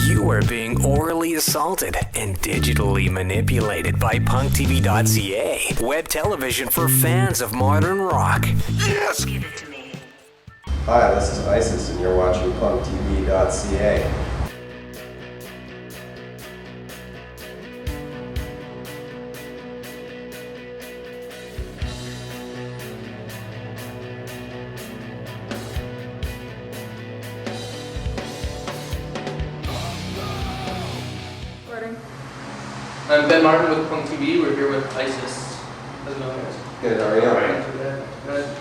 You are being orally assaulted and digitally manipulated by PunkTV.ca, web television for fans of modern rock. Yes! Give it to me. Hi, this is ISIS, and you're watching PunkTV.ca. I'm Ben Martin with PunkTV. We're here with ISIS. How's it going, guys? Good, how are you?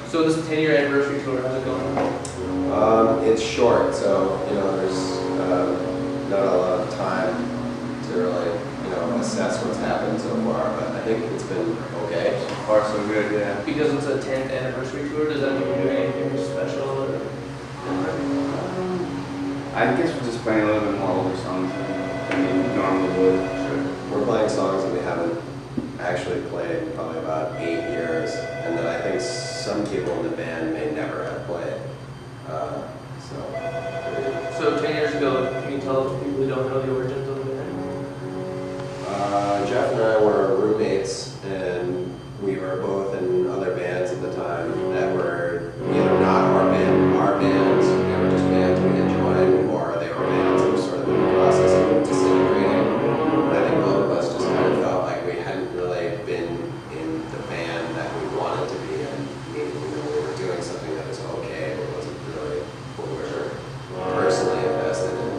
So this is 10-year anniversary tour. How's it going? It's short, so there's not a lot of time to really assess what's happened so far. But I think it's been okay. So far, so good, yeah. Because it's a 10th anniversary tour, does that mean you're doing anything special? Or? I guess we're just playing a little bit more older songs than we normally would. We're playing songs that we haven't actually played in probably about 8 years, and that I think some people in the band may never have played. So 10 years ago, can you tell people who don't know the origins of the band? Jeff and I were roommates, and we were both in other bands at the time that were either not our bands, they were just bands we enjoyed, or they were bands that were sort of in the process of disintegrating. And I think both of us just kind of felt like we hadn't really been in the band that we wanted to be in. Meaning, we were doing something that was okay, but wasn't really what we were personally invested in.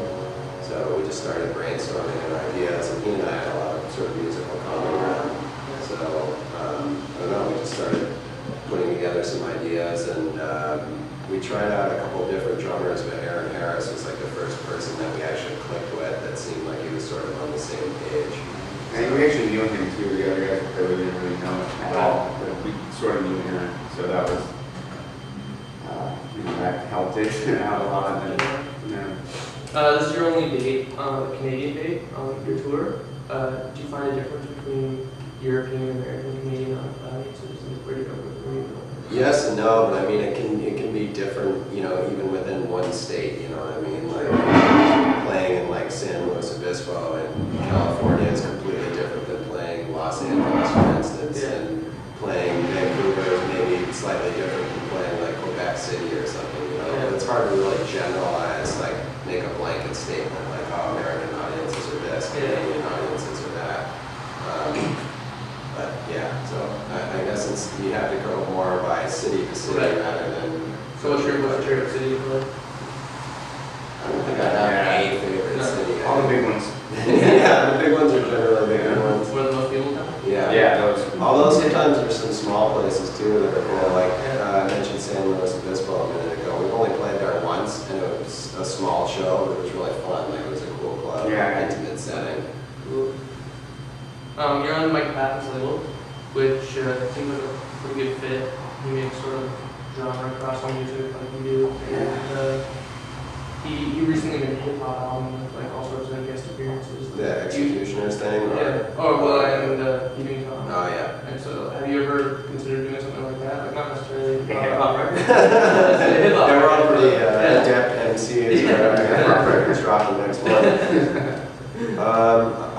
So we just started brainstorming our ideas, and he and I had a lot of sort of musical common ground. So, I don't know, we just started putting together some ideas, and we tried out a couple of different drummers, but Aaron Harris was like the first person that we actually clicked with that seemed like he was sort of on the same page. And we actually knew him too, the other guys that we didn't really know at all, but we sort of knew him, so that was, that helped it out a lot. And, This is your only date, Canadian date on your tour. Do you find a difference between European, American, and Canadian citizens? Where do you go? Yes and no, but I mean it can be different, even within one state. You know what I mean? Like playing in like San Luis Obispo in California is completely different than playing Los Angeles, for instance, and playing Vancouver is maybe slightly different than playing like Quebec City or something. It's hard to really generalize, like make a blanket statement like, oh, American audiences are this, Canadian audiences are that. But yeah, so I guess you have to go more by city to city rather than. So what's your favorite city to play? I don't think I have a favorite city. all the big ones. Yeah, the big ones are generally the good ones. Where the most people come? Yeah. Yeah, those. Although sometimes there's some small places too that are cool. Like I mentioned San Luis Obispo a minute ago. We've only played there once, and it was a small show, but it was really fun. Like it was a cool club, intimate setting. Cool. You're on Mike Patton's label, which seems like a pretty good fit. He makes sort of genre crossover music like you do. And he recently made a hip hop album with like all sorts of guest appearances. The Executioners thing? Yeah. Oh, well, and Evening Tom. Oh, yeah. And so, have you ever considered doing something like that? Like, not necessarily hip hop record. Hip hop. They're all pretty adept MCs. Records dropping next month.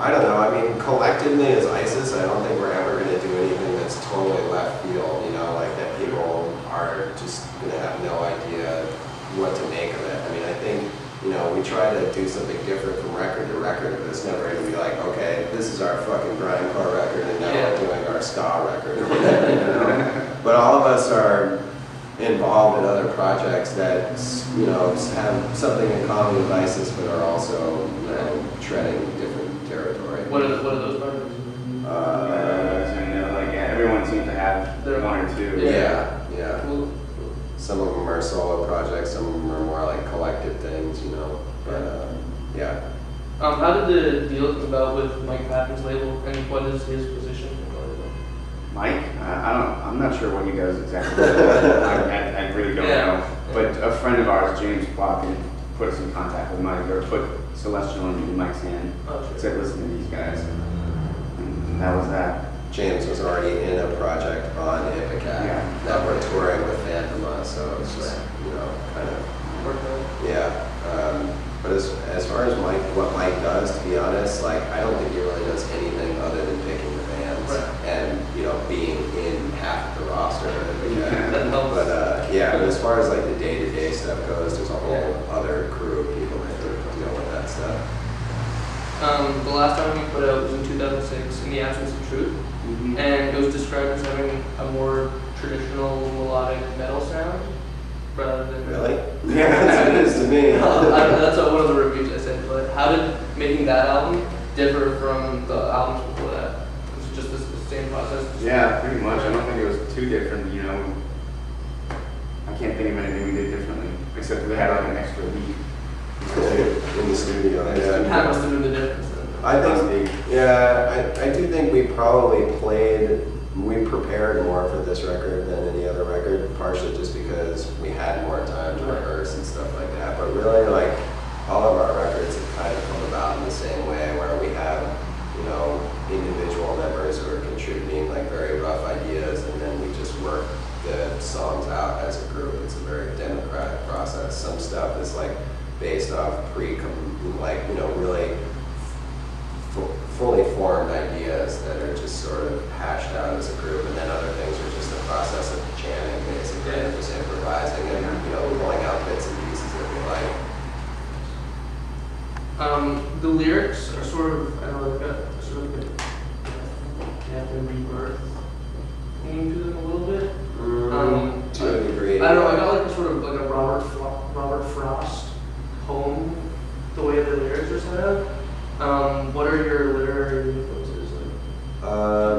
I don't know. I mean, collectively as ISIS, I don't think we're ever going to do anything that's totally left field, like that people are just going to have no idea what to make of it. I mean, I think, we try to do something different from record to record, but it's never going to be like, okay, this is our fucking grindcore record, and now we're doing our ska record or whatever, But all of us are involved in other projects that, have something in common with ISIS, but are also, treading different territory. What are those projects? Everyone seems to have one or two. Yeah. Cool. Some of them are solo projects, some of them are more like collective things, but yeah. How did the deal come about with Mike Patton's label, and what is his position? Mike? I'm not sure what he does exactly. I really don't know. But a friend of ours, James Plotkin, put us in contact with Mike, or put Celestial in Mike's hand. Said, listen to these guys. And that was that. James was already in a project on Ipecac that we're touring with Phantom on, so it's just, kind of, But as far as what Mike does, to be honest, like I don't think he really does anything other than picking the bands and being in half of the roster. But as far as like the day-to-day stuff goes, there's a whole other crew of people that deal with that stuff. The last time we put out was in 2006, In the Absence of Truth, and it was described as having a more traditional melodic metal sound rather than. Really? Yeah, that's what it is to me. That's what one of the reviews I said. But how did making that album differ from the albums before that? Was it just the same process? Yeah, pretty much. I don't think it was too different. I can't think of anything we did differently, except we had like an extra week in the studio. That must have been the difference then. I do think we probably we prepared more for this record than any other record, partially just because we had more time to rehearse and stuff like that. But really, like, all of our records have kind of come about in the same way, where we have, individual members who are contributing like very rough ideas, and then we just work the songs out as a group. It's a very democratic process. Some stuff is like based off really fully formed ideas that are just sort of hashed out as a group, and then other things are just a process of jamming, basically, and just improvising and pulling out bits and pieces that we like. The lyrics are sort of, I don't know, they've got sort of a death and rebirth theme to them a little bit. To a degree. I don't know, I got like a sort of like a Robert Frost poem, the way the lyrics are set up. What are your literary influences? Do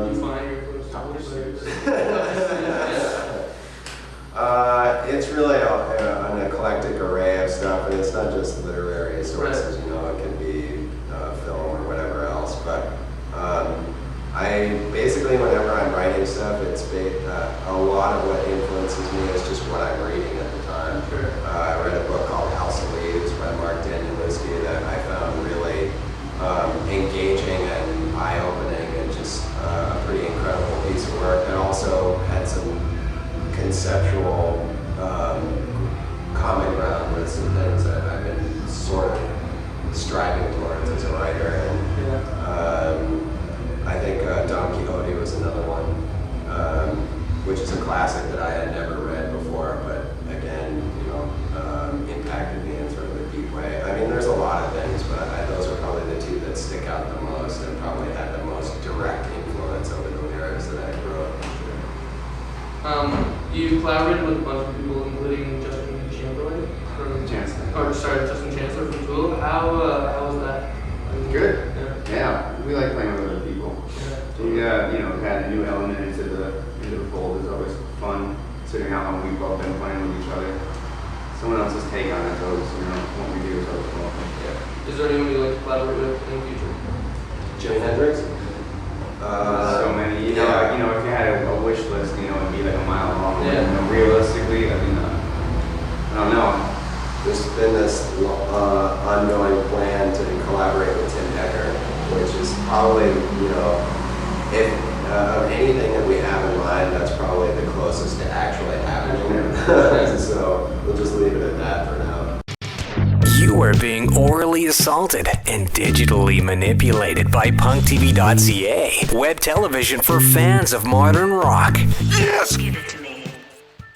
you find your influences? It's really an eclectic array of stuff, and it's not just literary sources. It can be film or whatever else. But whenever I'm writing stuff, it's a lot of what influences me is just what I'm reading at the time. Sure. I read a book called House of Leaves by Mark Danielewski that I found really engaging and eye-opening, and just a pretty incredible piece of work that also had some conceptual common ground with some things that I've been sort of striving towards as a writer. And I think Don Quixote was another one, which is a classic that I had never read before, but again, impacted me in sort of a deep way. I mean, there's a lot of things, but those are probably the two that stick out the most and probably had the most direct influence over the lyrics that I wrote. You collaborated with a bunch of people, including Justin Chancellor from Tool. How was that? Good. Yeah, we like playing with other people. Add a new element into the fold is always fun. Sitting out when we've all been playing with each other. Someone else's take on it, those, what we do is always fun. Yeah. Is there anyone you'd like to collaborate with in the future? Jimi Hendrix? So many. If you had a wish list, it'd be like a mile long. Yeah. Realistically, I don't know. There's been this ongoing plan to collaborate with Tim Hecker, which is probably, if of anything that we have in mind, that's probably the closest to actually happening. So we'll just leave it at that for now. You are being orally assaulted and digitally manipulated by PunkTV.ca, web television for fans of modern rock. Yes! Give it to me.